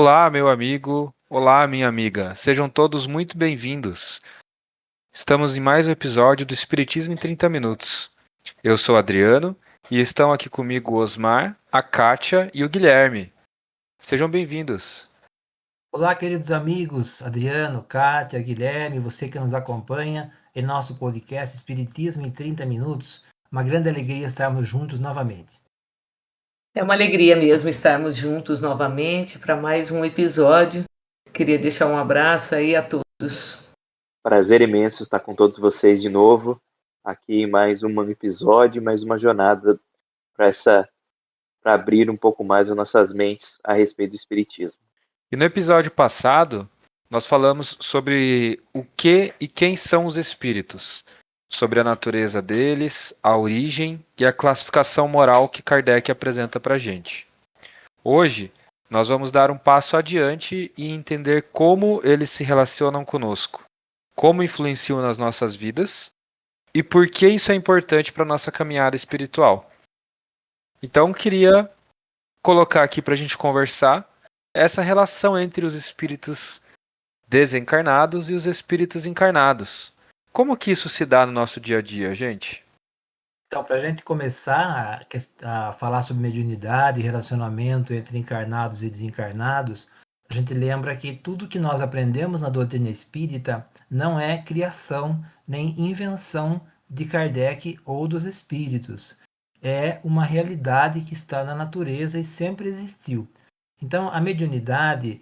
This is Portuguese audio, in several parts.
Olá, meu amigo. Olá, minha amiga. Sejam todos muito bem-vindos. Estamos em mais um episódio do Espiritismo em 30 Minutos. Eu sou Adriano e estão aqui comigo o Osmar, a Kátia e o Guilherme. Sejam bem-vindos. Olá, queridos amigos, Adriano, Kátia, Guilherme, você que nos acompanha em nosso podcast Espiritismo em 30 Minutos. Uma grande alegria estarmos juntos novamente. É uma alegria mesmo estarmos juntos novamente para mais um episódio. Queria deixar um abraço aí a todos. Prazer imenso estar com todos vocês de novo, aqui em mais um episódio, mais uma jornada para abrir um pouco mais as nossas mentes a respeito do Espiritismo. E no episódio passado, nós falamos sobre o que e quem são os espíritos, sobre a natureza deles, a origem e a classificação moral que Kardec apresenta para a gente. Hoje, nós vamos dar um passo adiante e entender como eles se relacionam conosco, como influenciam nas nossas vidas e por que isso é importante para a nossa caminhada espiritual. Então, queria colocar aqui para a gente conversar essa relação entre os espíritos desencarnados e os espíritos encarnados. Como que isso se dá no nosso dia a dia, gente? Então, para a gente começar a falar sobre mediunidade e relacionamento entre encarnados e desencarnados, a gente lembra que tudo que nós aprendemos na doutrina espírita não é criação nem invenção de Kardec ou dos espíritos. É uma realidade que está na natureza e sempre existiu. Então, a mediunidade,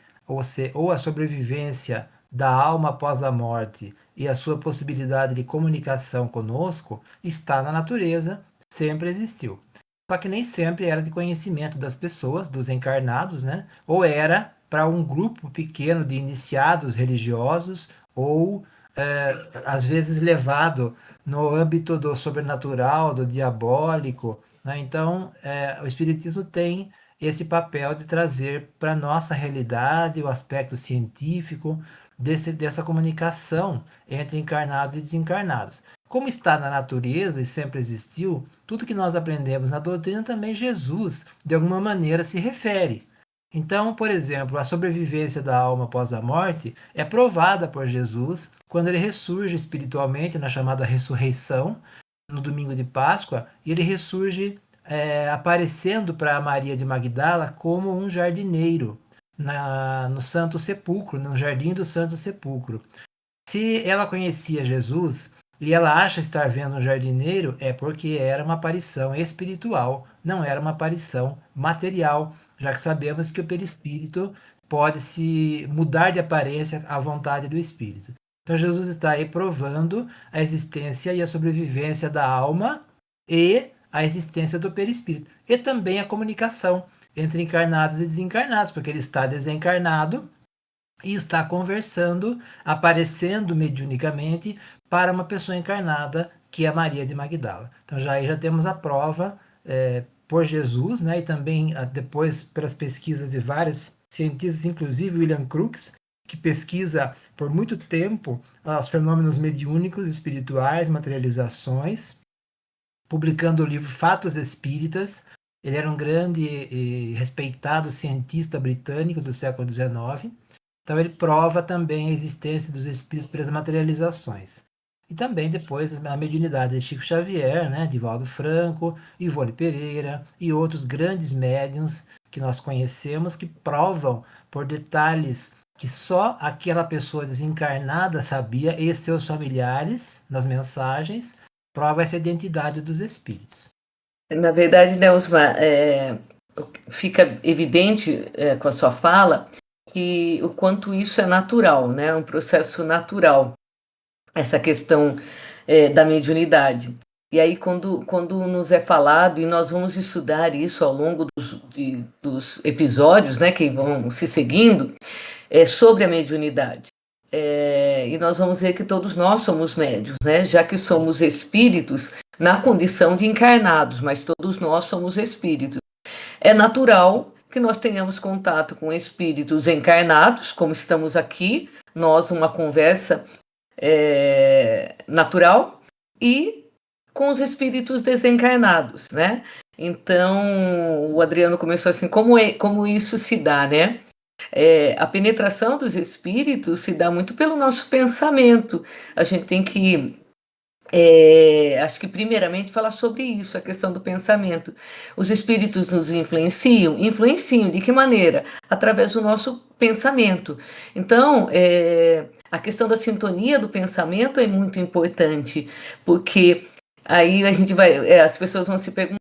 ou a sobrevivência da alma após a morte e a sua possibilidade de comunicação conosco, está na natureza, sempre existiu. Só que nem sempre era de conhecimento das pessoas, dos encarnados, né? Ou era para um grupo pequeno de iniciados religiosos, ou às vezes levado no âmbito do sobrenatural, do diabólico, né? Então, o Espiritismo tem esse papel de trazer para a nossa realidade o aspecto científico dessa comunicação entre encarnados e desencarnados. Como está na natureza e sempre existiu, tudo que nós aprendemos na doutrina também Jesus, de alguma maneira, se refere. Então, por exemplo, a sobrevivência da alma após a morte é provada por Jesus quando ele ressurge espiritualmente na chamada ressurreição, no domingo de Páscoa, e ele ressurge aparecendo para Maria de Magdala como um jardineiro no Santo Sepulcro, no Jardim do Santo Sepulcro. Se ela conhecia Jesus e ela acha estar vendo um jardineiro, é porque era uma aparição espiritual, não era uma aparição material, já que sabemos que o perispírito pode se mudar de aparência à vontade do espírito. Então Jesus está aí provando a existência e a sobrevivência da alma e a existência do perispírito. E também a comunicação entre encarnados e desencarnados, porque ele está desencarnado e está conversando, aparecendo mediunicamente para uma pessoa encarnada, que é Maria de Magdala. Então já temos a prova por Jesus, né, e também depois pelas pesquisas de vários cientistas, inclusive William Crookes, que pesquisa por muito tempo os fenômenos mediúnicos, espirituais, materializações, publicando o livro Fatos Espíritas. Ele era um grande e respeitado cientista britânico do século XIX. Então ele prova também a existência dos espíritos pelas materializações. E também depois a mediunidade de Chico Xavier, né, Divaldo Franco, Ivone Pereira e outros grandes médiuns que nós conhecemos que provam por detalhes que só aquela pessoa desencarnada sabia e seus familiares nas mensagens, prova essa identidade dos espíritos. Na verdade, né, Osmar, fica evidente com a sua fala que o quanto isso é natural, né, um processo natural, essa questão da mediunidade. E aí, quando nos é falado, e nós vamos estudar isso ao longo dos episódios, né, que vão se seguindo, sobre a mediunidade. E nós vamos ver que todos nós somos médiuns, né, já que somos espíritos na condição de encarnados, mas todos nós somos espíritos. É natural que nós tenhamos contato com espíritos encarnados, como estamos aqui, nós uma conversa natural, e com os espíritos desencarnados, né? Então, o Adriano começou assim, como isso se dá, né? A penetração dos espíritos se dá muito pelo nosso pensamento. A gente tem que acho que primeiramente falar sobre isso, a questão do pensamento. Os espíritos nos influenciam? Influenciam de que maneira? Através do nosso pensamento. Então, a questão da sintonia do pensamento é muito importante, porque aí a gente vai, as pessoas vão se perguntar,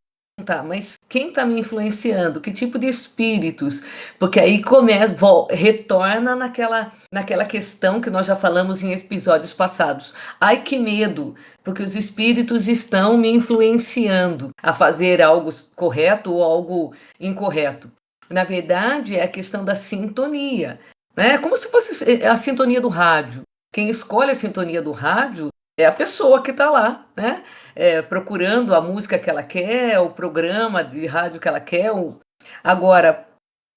mas quem está me influenciando? Que tipo de espíritos? Porque aí começa, retorna naquela questão que nós já falamos em episódios passados. Ai, que medo! Porque os espíritos estão me influenciando a fazer algo correto ou algo incorreto. Na verdade, é a questão da sintonia, né? É como se fosse a sintonia do rádio. Quem escolhe a sintonia do rádio é a pessoa que está lá, né? Procurando a música que ela quer, o programa de rádio que ela quer. Agora,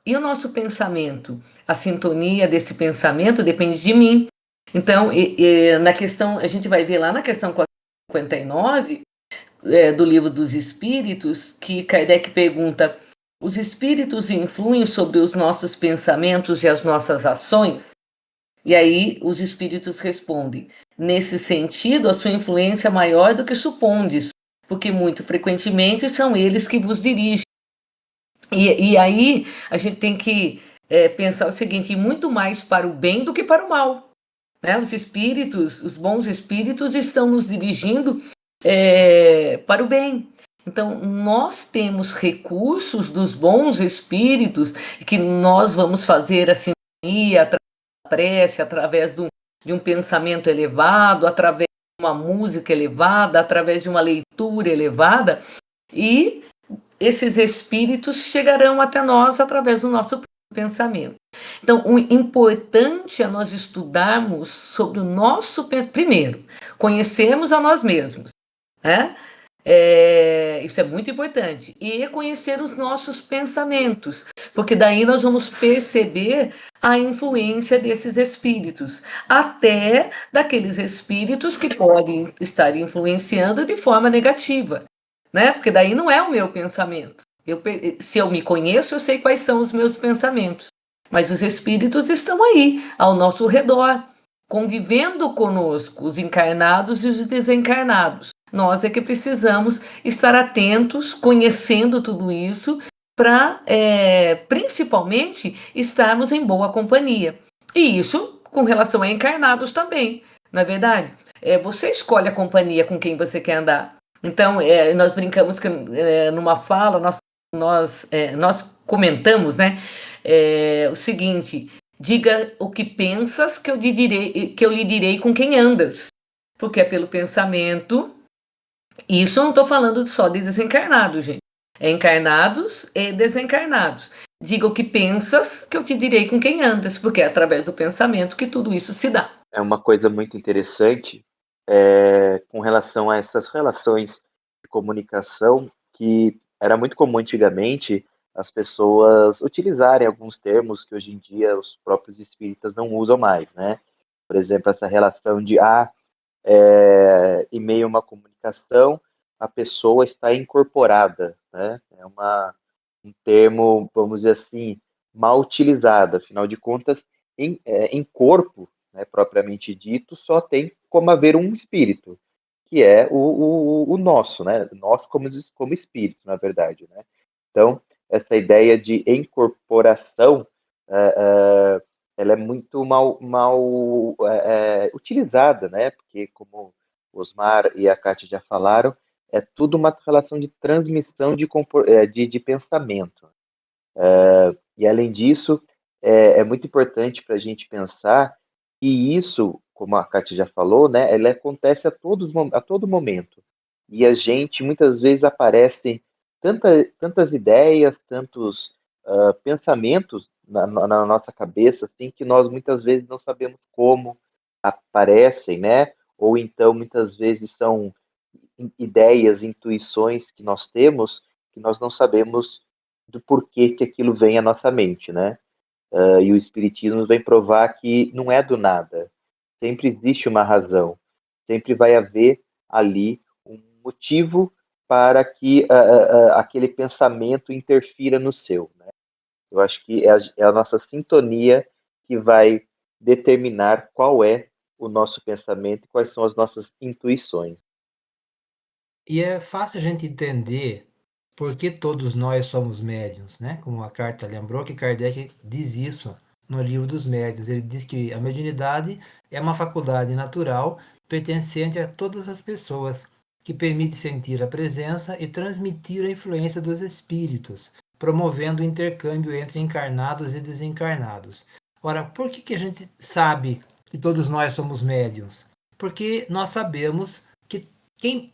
e o nosso pensamento? A sintonia desse pensamento depende de mim. Então, na questão, a gente vai ver lá na questão 59 do Livro dos Espíritos, que Kardec pergunta: os espíritos influem sobre os nossos pensamentos e as nossas ações? E aí os espíritos respondem: nesse sentido, a sua influência é maior do que supondes, porque muito frequentemente são eles que vos dirigem. E aí a gente tem que pensar o seguinte: muito mais para o bem do que para o mal. Né? Os espíritos, os bons espíritos estão nos dirigindo para o bem. Então, nós temos recursos dos bons espíritos que nós vamos fazer a sintonia, através da prece, através de um pensamento elevado, através de uma música elevada, através de uma leitura elevada, e esses espíritos chegarão até nós através do nosso pensamento. Então, o importante é nós estudarmos sobre o nosso primeiro, conhecermos a nós mesmos, né? Isso é muito importante. E conhecer os nossos pensamentos, porque daí nós vamos perceber a influência desses espíritos, até daqueles espíritos que podem estar influenciando de forma negativa, né? Porque daí não é o meu pensamento. Se eu me conheço, eu sei quais são os meus pensamentos. Mas os espíritos estão aí, ao nosso redor, convivendo conosco, os encarnados e os desencarnados. Nós é que precisamos estar atentos, conhecendo tudo isso, para, principalmente, estarmos em boa companhia. E isso com relação a encarnados também, não é verdade? Você escolhe a companhia com quem você quer andar. Então, nós brincamos que numa fala, nós comentamos, né, o seguinte: diga o que pensas que eu lhe direi com quem andas. Porque é pelo pensamento. Isso eu não estou falando só de desencarnados, gente. É encarnados e desencarnados. Diga o que pensas que eu te direi com quem andas, porque é através do pensamento que tudo isso se dá. É uma coisa muito interessante com relação a essas relações de comunicação, que era muito comum antigamente as pessoas utilizarem alguns termos que hoje em dia os próprios espíritas não usam mais, né? Por exemplo, essa relação de em meio a uma comunicação, a pessoa está incorporada, né? É um termo, vamos dizer assim, mal utilizado. Afinal de contas, em corpo, né, propriamente dito, só tem como haver um espírito, que é o nosso, né? Nós como espírito, na verdade, né? Então, essa ideia de incorporação, ela é muito mal utilizada, né? Porque, como o Osmar e a Kátia já falaram, é tudo uma relação de transmissão de pensamento. E, além disso, é muito importante para a gente pensar que isso, como a Kátia já falou, né, ela acontece a todo momento. E a gente, muitas vezes, aparecem tantas ideias, tantos pensamentos na nossa cabeça, assim, que nós, muitas vezes, não sabemos como aparecem, né? Ou então, muitas vezes, são ideias, intuições que nós temos, que nós não sabemos do porquê que aquilo vem à nossa mente, né? E o Espiritismo nos vem provar que não é do nada. Sempre existe uma razão. Sempre vai haver ali um motivo para que aquele pensamento interfira no seu, né? Eu acho que é a nossa sintonia que vai determinar qual é o nosso pensamento e quais são as nossas intuições. E é fácil a gente entender por que todos nós somos médiuns, né? Como a carta lembrou que Kardec diz isso no Livro dos Médiuns. Ele diz que a mediunidade é uma faculdade natural pertencente a todas as pessoas, que permite sentir a presença e transmitir a influência dos espíritos, promovendo o intercâmbio entre encarnados e desencarnados. Ora, por que a gente sabe que todos nós somos médiuns? Porque nós sabemos que quem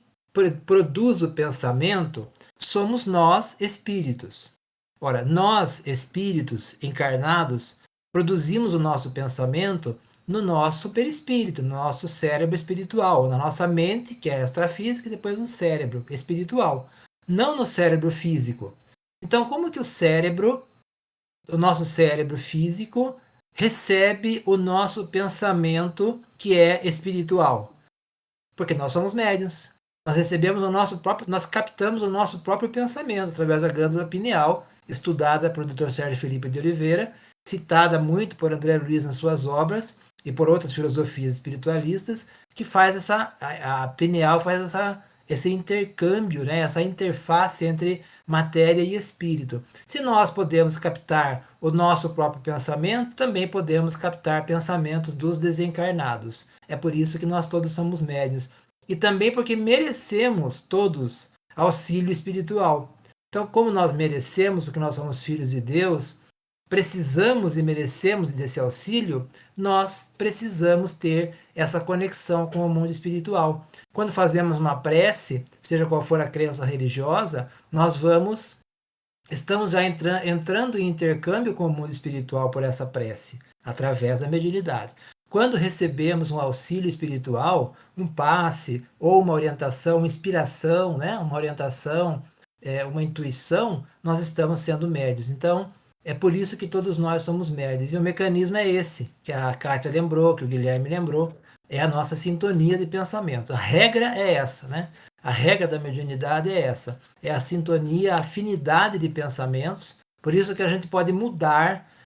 produz o pensamento somos nós, espíritos. Ora, nós, espíritos encarnados, produzimos o nosso pensamento no nosso perispírito, no nosso cérebro espiritual, na nossa mente, que é extrafísica, e depois no cérebro espiritual, não no cérebro físico. Então, como que o nosso cérebro físico, recebe o nosso pensamento que é espiritual? Porque nós somos médiuns. Nós recebemos o nosso próprio, nós captamos o nosso próprio pensamento através da glândula pineal, estudada pelo Dr. Sérgio Felipe de Oliveira, citada muito por André Luiz nas suas obras e por outras filosofias espiritualistas, que faz a pineal faz esse intercâmbio, né, essa interface entre matéria e espírito. Se nós podemos captar o nosso próprio pensamento, também podemos captar pensamentos dos desencarnados. É por isso que nós todos somos médiuns. E também porque merecemos todos auxílio espiritual. Então, como nós merecemos, porque nós somos filhos de Deus, precisamos e merecemos desse auxílio, nós precisamos ter essa conexão com o mundo espiritual. Quando fazemos uma prece, seja qual for a crença religiosa, estamos já entrando em intercâmbio com o mundo espiritual por essa prece, através da mediunidade. Quando recebemos um auxílio espiritual, um passe ou uma orientação, uma inspiração, né? Uma orientação, uma intuição, nós estamos sendo médios. Então, é por isso que todos nós somos médios. E o mecanismo é esse, que a Kátia lembrou, que o Guilherme lembrou, é a nossa sintonia de pensamento. A regra é essa, né? A regra da mediunidade é essa. É a sintonia, a afinidade de pensamentos. Por isso que a gente pode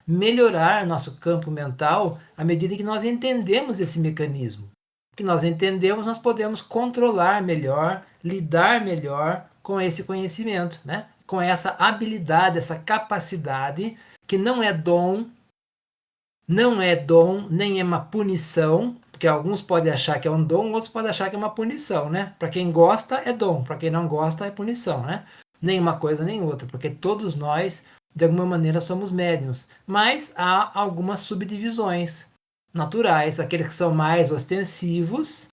melhorar nosso campo mental à medida que nós entendemos esse mecanismo. O que nós entendemos, nós podemos controlar melhor, lidar melhor com esse conhecimento, né? Com essa habilidade, essa capacidade, que não é dom, nem é uma punição, porque alguns podem achar que é um dom, outros podem achar que é uma punição, né? Para quem gosta é dom, para quem não gosta é punição, né? Nem uma coisa nem outra, porque todos nós de alguma maneira somos médiuns, mas há algumas subdivisões naturais, aqueles que são mais ostensivos,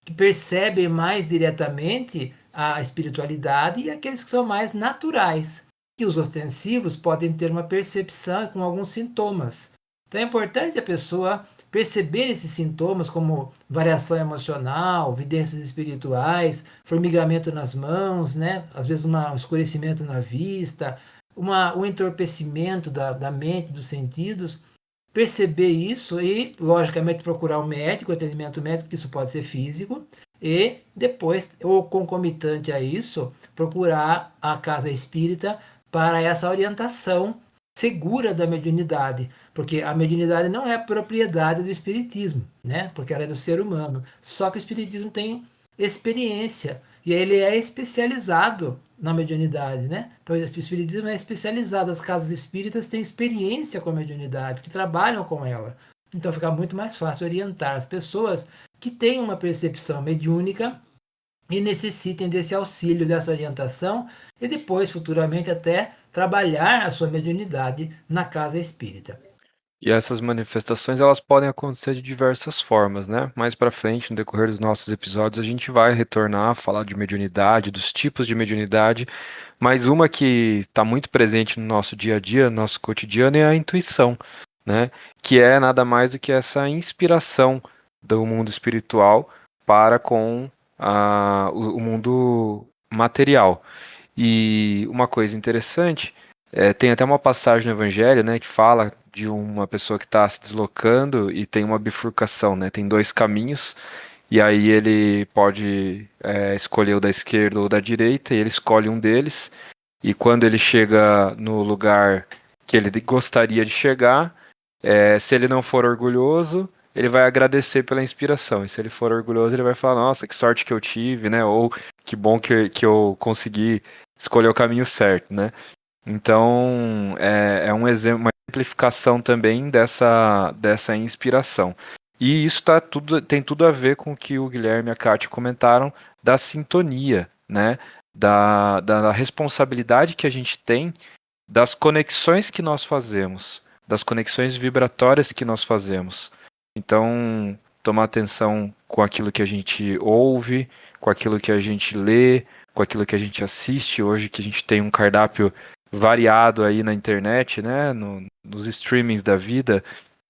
que percebem mais diretamente a espiritualidade, e aqueles que são mais naturais, que os ostensivos podem ter uma percepção com alguns sintomas. Então é importante a pessoa perceber esses sintomas como variação emocional, vidências espirituais, formigamento nas mãos, né? Às vezes um escurecimento na vista, um entorpecimento da mente, dos sentidos, perceber isso e, logicamente, procurar um médico, atendimento médico, que isso pode ser físico, e depois, ou concomitante a isso, procurar a casa espírita para essa orientação segura da mediunidade, porque a mediunidade não é propriedade do espiritismo, né? Porque ela é do ser humano. Só que o espiritismo tem experiência e ele é especializado na mediunidade, né? Então o espiritismo é especializado, as casas espíritas têm experiência com a mediunidade, que trabalham com ela. Então fica muito mais fácil orientar as pessoas que têm uma percepção mediúnica e necessitem desse auxílio, dessa orientação, e depois, futuramente, até trabalhar a sua mediunidade na casa espírita. E essas manifestações elas podem acontecer de diversas formas, né? Mais para frente, no decorrer dos nossos episódios, a gente vai retornar a falar de mediunidade, dos tipos de mediunidade, mas uma que está muito presente no nosso dia a dia, no nosso cotidiano, é a intuição, né? Que é nada mais do que essa inspiração do mundo espiritual para com o mundo material. E uma coisa interessante, tem até uma passagem no Evangelho, né, que fala de uma pessoa que está se deslocando e tem uma bifurcação, né, tem dois caminhos, e aí ele pode escolher o da esquerda ou da direita, e ele escolhe um deles, e quando ele chega no lugar que ele gostaria de chegar. Se ele não for orgulhoso, ele vai agradecer pela inspiração. E se ele for orgulhoso, ele vai falar, nossa, que sorte que eu tive, né? Ou que bom que eu consegui escolher o caminho certo, né? Então, é um exemplo, uma exemplificação também dessa inspiração. E isso tem tudo a ver com o que o Guilherme e a Kátia comentaram da sintonia, né? Da responsabilidade que a gente tem das conexões que nós fazemos, das conexões vibratórias que nós fazemos. Então, tomar atenção com aquilo que a gente ouve, com aquilo que a gente lê, com aquilo que a gente assiste. Hoje que a gente tem um cardápio variado aí na internet, né, nos streamings da vida,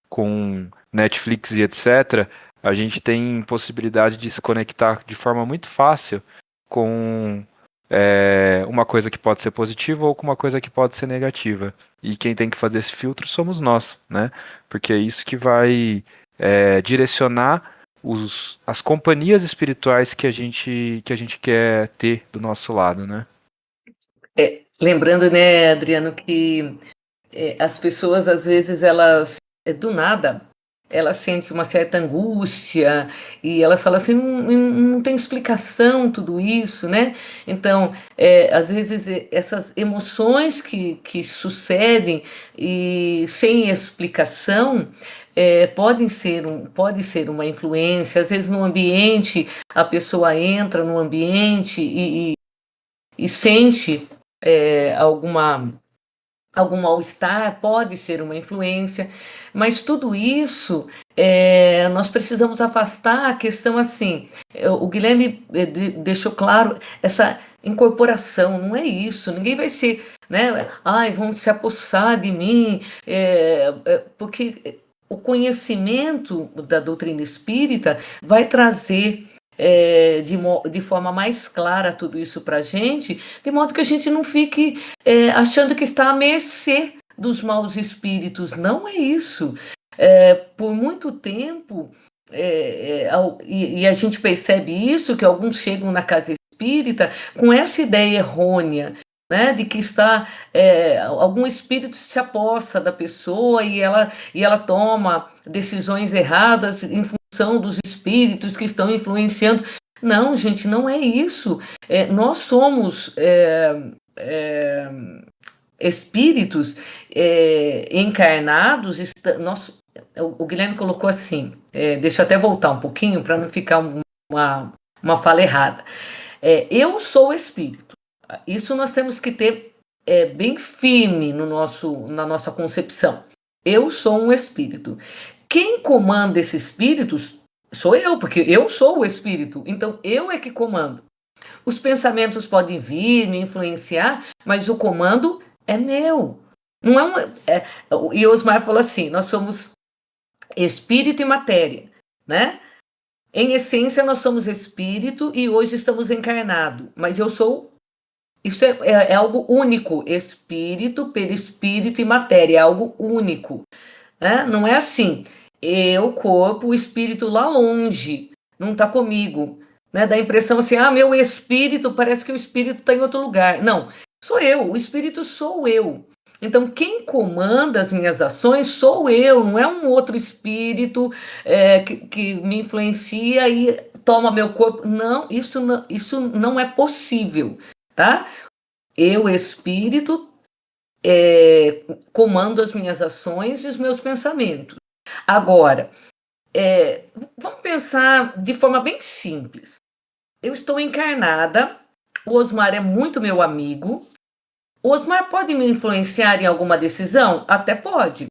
com Netflix e etc., a gente tem possibilidade de se conectar de forma muito fácil com uma coisa que pode ser positiva ou com uma coisa que pode ser negativa. E quem tem que fazer esse filtro somos nós, né? Porque é isso que vai direcionar as companhias espirituais que a gente quer ter do nosso lado, né? Lembrando, né, Adriano, que as pessoas, às vezes, elas, do nada, elas sentem uma certa angústia e elas falam assim, não tem explicação tudo isso, né? Então, às vezes, essas emoções que sucedem e sem explicação pode ser uma influência. Às vezes, no ambiente, a pessoa entra no ambiente e sente algum mal-estar, pode ser uma influência, mas tudo isso nós precisamos afastar a questão assim. O Guilherme deixou claro essa incorporação, não é isso, ninguém vai ser, né? Ai, vão se apossar de mim, porque o conhecimento da doutrina espírita vai trazer de forma mais clara tudo isso para a gente, de modo que a gente não fique achando que está à mercê dos maus espíritos. Não é isso. Por muito tempo, e a gente percebe isso, que alguns chegam na casa espírita com essa ideia errônea, né, de que algum espírito se apossa da pessoa e ela toma decisões erradas em função dos espíritos que estão influenciando. Não, gente, não é isso. Nós somos espíritos encarnados. O Guilherme colocou assim, deixa eu até voltar um pouquinho para não ficar uma fala errada. Eu sou espírito. Isso nós temos que ter bem firme na nossa concepção. Eu sou um espírito. Quem comanda esses espíritos sou eu, porque eu sou o espírito. Então, eu é que comando. Os pensamentos podem vir, me influenciar, mas o comando é meu. Não e Osmar falou assim, nós somos espírito e matéria, né? Em essência, nós somos espírito e hoje estamos encarnados, mas eu sou. Isso é algo único, espírito, perispírito e matéria, é algo único, né? Não é assim, eu, corpo, o espírito lá longe, não está comigo, né? Dá a impressão assim, meu espírito, parece que o espírito está em outro lugar. Não, sou eu, o espírito sou eu. Então, quem comanda as minhas ações sou eu, não é um outro espírito que me influencia e toma meu corpo. Não, isso não é possível. Tá? Eu, espírito, comando as minhas ações e os meus pensamentos. Agora, vamos pensar de forma bem simples. Eu estou encarnada, o Osmar é muito meu amigo. O Osmar pode me influenciar em alguma decisão? Até pode,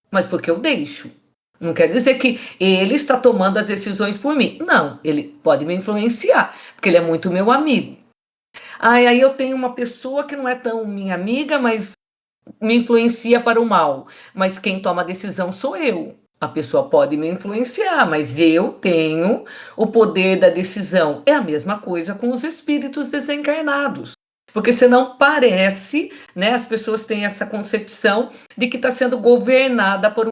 mas porque eu deixo. Não quer dizer que ele está tomando as decisões por mim. Não, ele pode me influenciar, porque ele é muito meu amigo. Aí eu tenho uma pessoa que não é tão minha amiga, mas me influencia para o mal. Mas quem toma a decisão sou eu. A pessoa pode me influenciar, mas eu tenho o poder da decisão. É a mesma coisa com os espíritos desencarnados. Porque senão parece, né, as pessoas têm essa concepção de que está sendo governada por um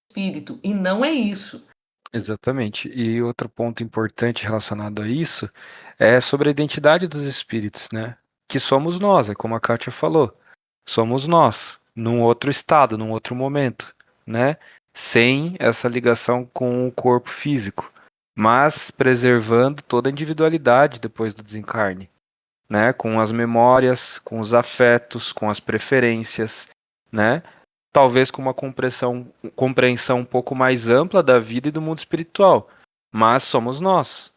espírito. E não é isso. Exatamente. E outro ponto importante relacionado a isso é sobre a identidade dos espíritos, né? Que somos nós, é como a Kátia falou. Somos nós. num outro estado, num outro momento, né? Sem essa ligação com o corpo físico, mas preservando toda a individualidade depois do desencarne, né? Com as memórias, com os afetos, com as preferências, né? Talvez com uma compreensão um pouco mais ampla da vida e do mundo espiritual, mas somos nós,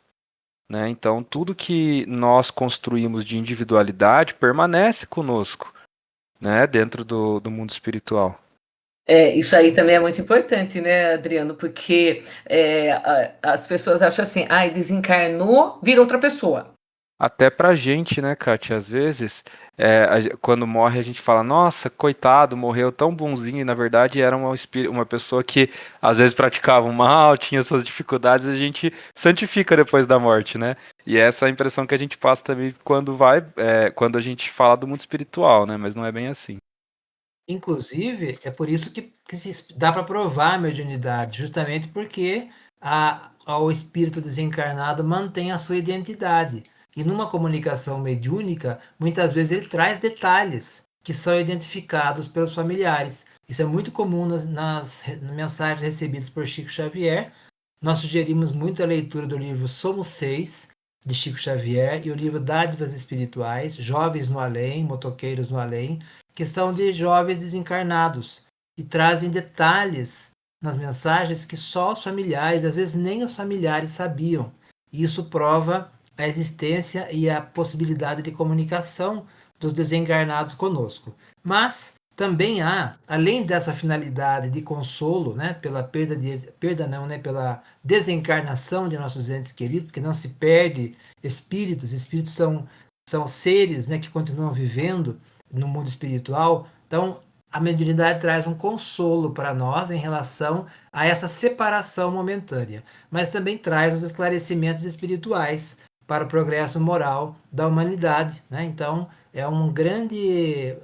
né? Então, tudo que nós construímos de individualidade permanece conosco, né? Dentro do mundo espiritual. Isso aí também é muito importante, né, Adriano? Porque as pessoas acham assim, ai, desencarnou, vira outra pessoa. Até pra gente, né, Kátia? Às vezes, quando morre, a gente fala, nossa, coitado, morreu tão bonzinho, e na verdade era uma pessoa que às vezes praticava o mal, tinha suas dificuldades, a gente santifica depois da morte, né? E essa é a impressão que a gente passa também quando a gente fala do mundo espiritual, né? Mas não é bem assim. Inclusive, é por isso que dá para provar a mediunidade, justamente porque o espírito desencarnado mantém a sua identidade. E numa comunicação mediúnica, muitas vezes ele traz detalhes que são identificados pelos familiares. Isso é muito comum nas mensagens recebidas por Chico Xavier. Nós sugerimos muito a leitura do livro Somos Seis, de Chico Xavier, e o livro Dádivas Espirituais, Jovens no Além, Motoqueiros no Além, que são de jovens desencarnados e trazem detalhes nas mensagens que só os familiares, às vezes nem os familiares sabiam. Isso prova a existência e a possibilidade de comunicação dos desencarnados conosco. Mas também há, além dessa finalidade de consolo, né, pela perda não, né, pela desencarnação de nossos entes queridos, porque não se perde espíritos são seres, né, que continuam vivendo no mundo espiritual. Então, a mediunidade traz um consolo para nós em relação a essa separação momentânea, mas também traz os esclarecimentos espirituais para o progresso moral da humanidade, né? Então, é um grande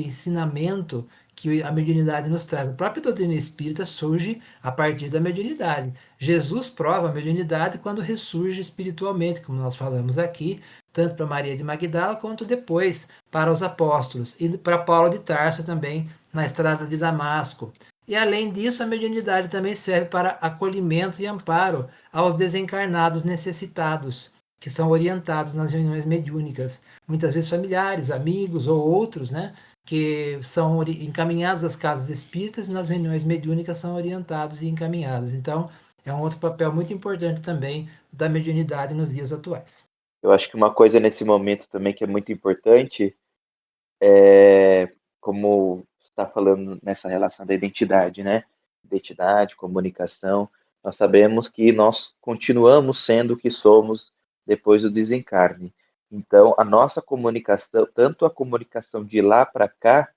ensinamento que a mediunidade nos traz. A própria doutrina espírita surge a partir da mediunidade. Jesus prova a mediunidade quando ressurge espiritualmente, como nós falamos aqui, tanto para Maria de Magdala quanto depois para os apóstolos e para Paulo de Tarso também na estrada de Damasco. E além disso, a mediunidade também serve para acolhimento e amparo aos desencarnados necessitados, que são orientados nas reuniões mediúnicas, muitas vezes familiares, amigos ou outros, né, que são encaminhados às casas espíritas e nas reuniões mediúnicas são orientados e encaminhados. Então, é um outro papel muito importante também da mediunidade nos dias atuais. Eu acho que uma coisa nesse momento também que é muito importante como está falando nessa relação da identidade, né? Identidade, comunicação. Nós sabemos que nós continuamos sendo o que somos depois do desencarne. Então, a nossa comunicação, tanto a comunicação de lá para cá,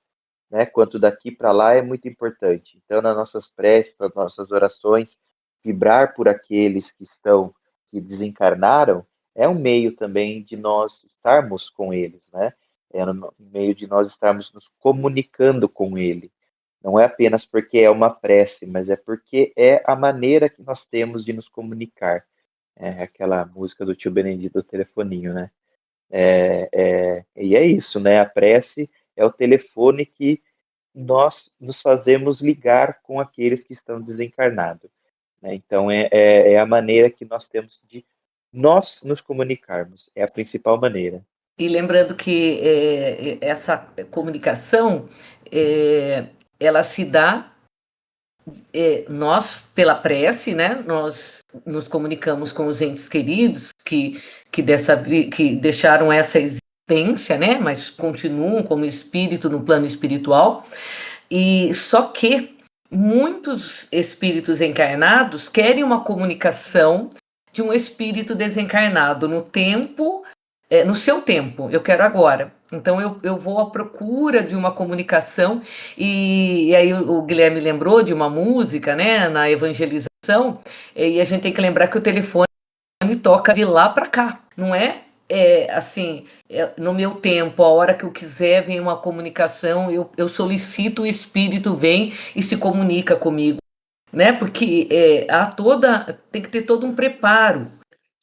né, quanto daqui para lá, é muito importante. Então, nas nossas preces, nas nossas orações, vibrar por aqueles que desencarnaram, é um meio também de nós estarmos com eles, né? É um meio de nós estarmos nos comunicando com ele. Não é apenas porque é uma prece, mas é porque é a maneira que nós temos de nos comunicar. É aquela música do tio Benedito do telefoninho, né? E é isso, né? A prece é o telefone que nós nos fazemos ligar com aqueles que estão desencarnados, né? Então, é a maneira que nós temos de nós nos comunicarmos, é a principal maneira. E lembrando que essa comunicação, ela se dá, nós, pela prece, né? Nós nos comunicamos com os entes queridos que deixaram essa existência, né? Mas continuam como espírito no plano espiritual. E só que muitos espíritos encarnados querem uma comunicação de um espírito desencarnado no tempo, no seu tempo, eu quero agora. Então eu vou à procura de uma comunicação, e aí o Guilherme lembrou de uma música, né, na evangelização, e a gente tem que lembrar que o telefone toca de lá para cá, não é? Assim, no meu tempo, a hora que eu quiser, vem uma comunicação, eu solicito, o espírito vem e se comunica comigo, né? Porque tem que ter todo um preparo.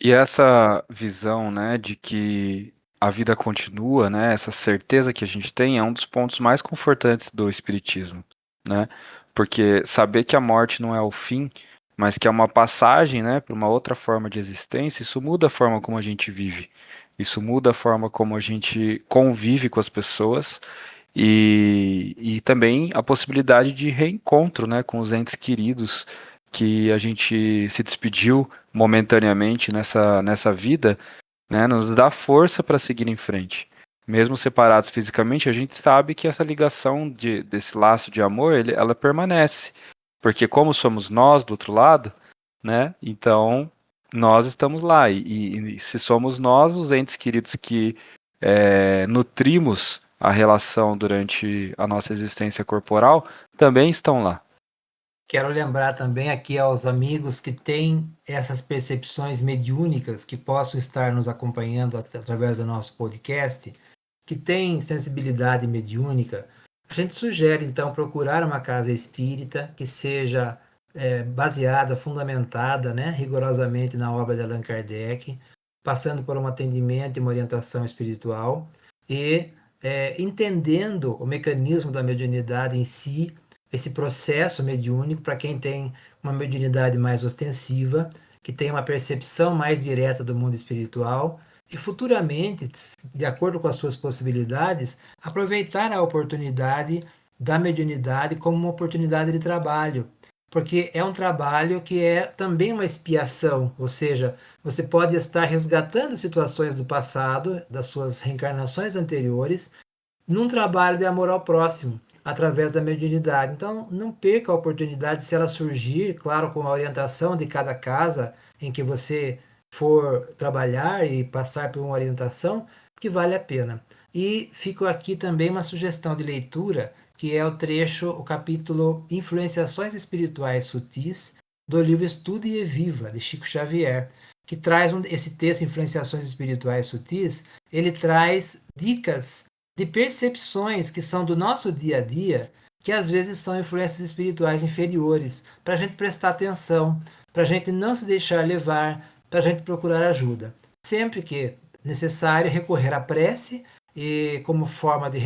E essa visão, né, de que a vida continua, né? Essa certeza que a gente tem é um dos pontos mais confortantes do espiritismo, né? Porque saber que a morte não é o fim, mas que é uma passagem, né, para uma outra forma de existência, isso muda a forma como a gente vive. Isso muda a forma como a gente convive com as pessoas e também a possibilidade de reencontro, né, com os entes queridos que a gente se despediu momentaneamente nessa vida, né, nos dá força para seguir em frente. Mesmo separados fisicamente, a gente sabe que essa ligação desse laço de amor, ela permanece. Porque como somos nós do outro lado, né, então nós estamos lá. E se somos nós, os entes queridos que nutrimos a relação durante a nossa existência corporal, também estão lá. Quero lembrar também aqui aos amigos que têm essas percepções mediúnicas, que possam estar nos acompanhando através do nosso podcast, que têm sensibilidade mediúnica. A gente sugere, então, procurar uma casa espírita que seja baseada, fundamentada, né, rigorosamente na obra de Allan Kardec, passando por um atendimento e uma orientação espiritual e entendendo o mecanismo da mediunidade em si, esse processo mediúnico para quem tem uma mediunidade mais ostensiva, que tem uma percepção mais direta do mundo espiritual e futuramente, de acordo com as suas possibilidades, aproveitar a oportunidade da mediunidade como uma oportunidade de trabalho, porque é um trabalho que é também uma expiação, ou seja, você pode estar resgatando situações do passado, das suas reencarnações anteriores, num trabalho de amor ao próximo, através da mediunidade. Então, não perca a oportunidade, se ela surgir, claro, com a orientação de cada casa em que você for trabalhar e passar por uma orientação, que vale a pena. E fico aqui também uma sugestão de leitura, que é o trecho, o capítulo Influenciações Espirituais Sutis, do livro Estude e Viva, de Chico Xavier, que traz esse texto, Influenciações Espirituais Sutis, ele traz dicas de percepções que são do nosso dia a dia, que às vezes são influências espirituais inferiores, para a gente prestar atenção, para a gente não se deixar levar, para a gente procurar ajuda. Sempre que necessário, recorrer à prece e como forma de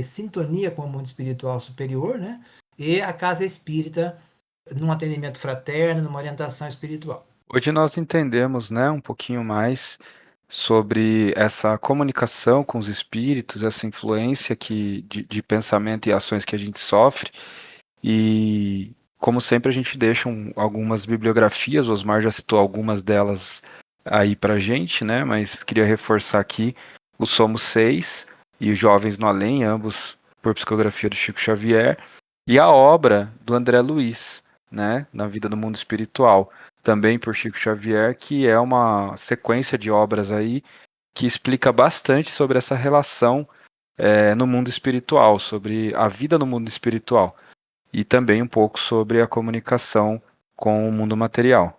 sintonia com o mundo espiritual superior, né? E a casa espírita num atendimento fraterno, numa orientação espiritual. Hoje nós entendemos, né, um pouquinho mais sobre essa comunicação com os espíritos, essa influência de pensamento e ações que a gente sofre. E, como sempre, a gente deixa algumas bibliografias, o Osmar já citou algumas delas aí pra gente, né? Mas queria reforçar aqui o Somos Seis e os Jovens no Além, ambos por psicografia do Chico Xavier, e a obra do André Luiz, né? Na Vida do Mundo Espiritual, também por Chico Xavier, que é uma sequência de obras aí que explica bastante sobre essa relação no mundo espiritual, sobre a vida no mundo espiritual e também um pouco sobre a comunicação com o mundo material.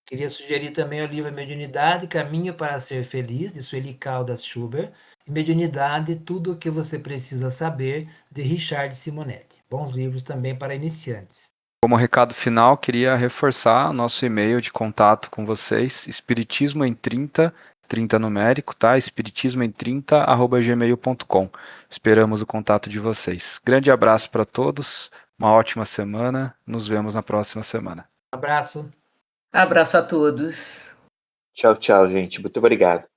Queria sugerir também o livro Mediunidade, Caminho para Ser Feliz, de Sueli Caldas Schubert, e Mediunidade, Tudo o que você precisa saber, de Richard Simonetti. Bons livros também para iniciantes. Como recado final, queria reforçar nosso e-mail de contato com vocês, espiritismoem30, 30 numérico, tá? espiritismoem30@gmail.com. Esperamos o contato de vocês. Grande abraço para todos, uma ótima semana, nos vemos na próxima semana. Um abraço. Abraço a todos. Tchau, tchau, gente. Muito obrigado.